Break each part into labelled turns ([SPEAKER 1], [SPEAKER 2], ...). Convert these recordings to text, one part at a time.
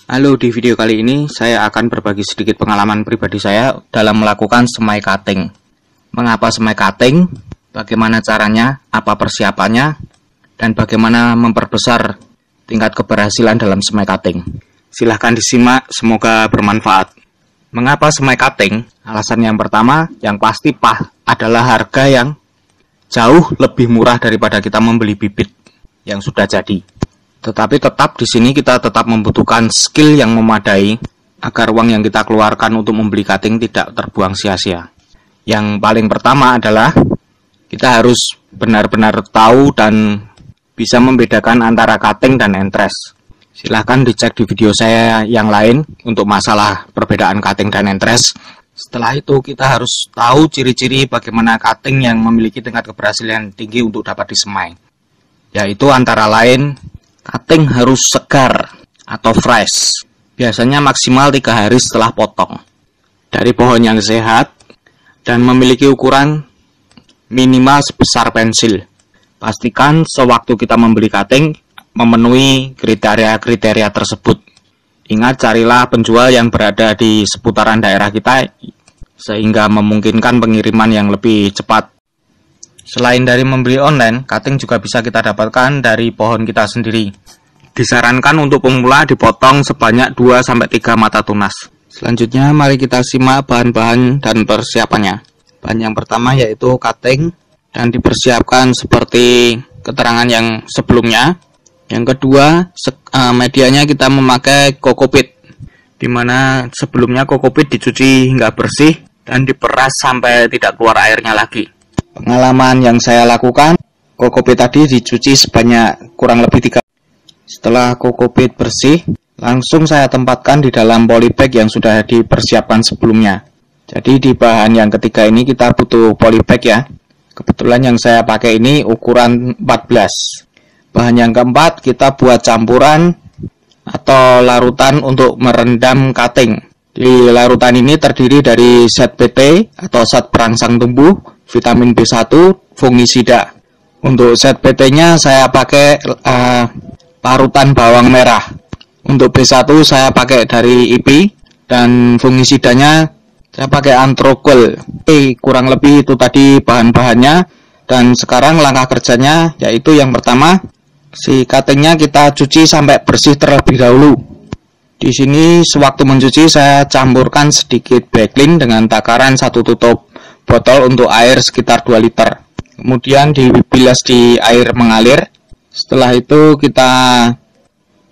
[SPEAKER 1] Halo, di video kali ini saya akan berbagi sedikit pengalaman pribadi saya dalam melakukan semai cutting. Mengapa semai cutting, bagaimana caranya, apa persiapannya, dan bagaimana memperbesar tingkat keberhasilan dalam semai cutting. Silahkan disimak, semoga bermanfaat. Mengapa semai cutting? Alasan yang pertama, yang pasti adalah harga yang jauh lebih murah daripada kita membeli bibit yang sudah jadi. Tetapi tetap di sini kita tetap membutuhkan skill yang memadai agar uang yang kita keluarkan untuk membeli cutting tidak terbuang sia-sia. Yang paling pertama adalah kita harus benar-benar tahu dan bisa membedakan antara cutting dan entres. Silahkan dicek di video saya yang lain untuk masalah perbedaan cutting dan entres. Setelah itu kita harus tahu ciri-ciri bagaimana cutting yang memiliki tingkat keberhasilan tinggi untuk dapat disemai. Yaitu antara lain cutting harus segar atau fresh, biasanya maksimal 3 hari setelah potong, dari pohon yang sehat, dan memiliki ukuran minimal sebesar pensil. Pastikan sewaktu kita membeli cutting, memenuhi kriteria-kriteria tersebut. Ingat, carilah penjual yang berada di seputaran daerah kita, sehingga memungkinkan pengiriman yang lebih cepat. Selain dari membeli online, cutting juga bisa kita dapatkan dari pohon kita sendiri. Disarankan untuk pemula dipotong sebanyak 2-3 mata tunas. Selanjutnya mari kita simak bahan-bahan dan persiapannya. Bahan yang pertama yaitu cutting dan dipersiapkan seperti keterangan yang sebelumnya. Yang kedua, medianya kita memakai kokopit, dimana sebelumnya kokopit dicuci hingga bersih dan diperas sampai tidak keluar airnya lagi. Pengalaman yang saya lakukan, kokopit tadi dicuci sebanyak kurang lebih 3. Setelah kokopit bersih, langsung saya tempatkan di dalam polybag yang sudah dipersiapkan sebelumnya. Jadi di bahan yang ketiga ini kita butuh polybag ya. Kebetulan yang saya pakai ini ukuran 14. Bahan yang keempat kita buat campuran atau larutan untuk merendam cutting. Di larutan ini terdiri dari zat PT atau zat perangsang tumbuh, vitamin B1, fungisida. Untuk zat PT-nya saya pakai parutan bawang merah. Untuk B1 saya pakai dari IP dan fungisidanya saya pakai Antrogol. Kurang lebih itu tadi bahan-bahannya. Dan sekarang langkah kerjanya yaitu yang pertama, si cuttingnya kita cuci sampai bersih terlebih dahulu. Di sini sewaktu mencuci saya campurkan sedikit backlin dengan takaran 1 tutup botol untuk air sekitar 2 liter. Kemudian dibilas di air mengalir. Setelah itu kita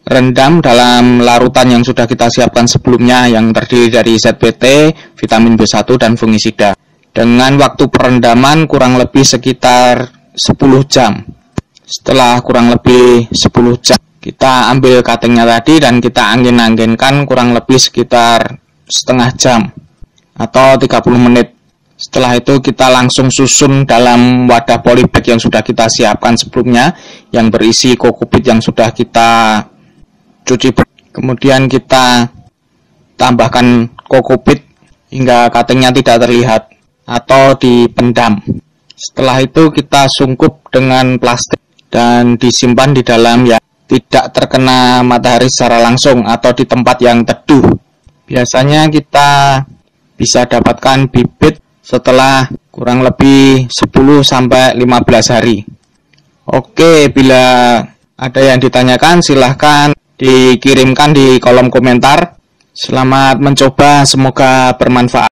[SPEAKER 1] rendam dalam larutan yang sudah kita siapkan sebelumnya yang terdiri dari zat PT, vitamin B1 dan fungisida. Dengan waktu perendaman kurang lebih sekitar 10 jam. Setelah kurang lebih 10 jam, kita ambil cuttingnya tadi dan kita angin-anginkan kurang lebih sekitar setengah jam atau 30 menit. Setelah itu kita langsung susun dalam wadah polybag yang sudah kita siapkan sebelumnya yang berisi kokopit yang sudah kita cuci. Kemudian kita tambahkan kokopit hingga cuttingnya tidak terlihat atau dipendam. Setelah itu kita sungkup dengan plastik dan disimpan di dalam yang tidak terkena matahari secara langsung atau di tempat yang teduh. Biasanya kita bisa dapatkan bibit setelah kurang lebih 10-15 hari. Oke, bila ada yang ditanyakan silahkan dikirimkan di kolom komentar. Selamat mencoba, semoga bermanfaat.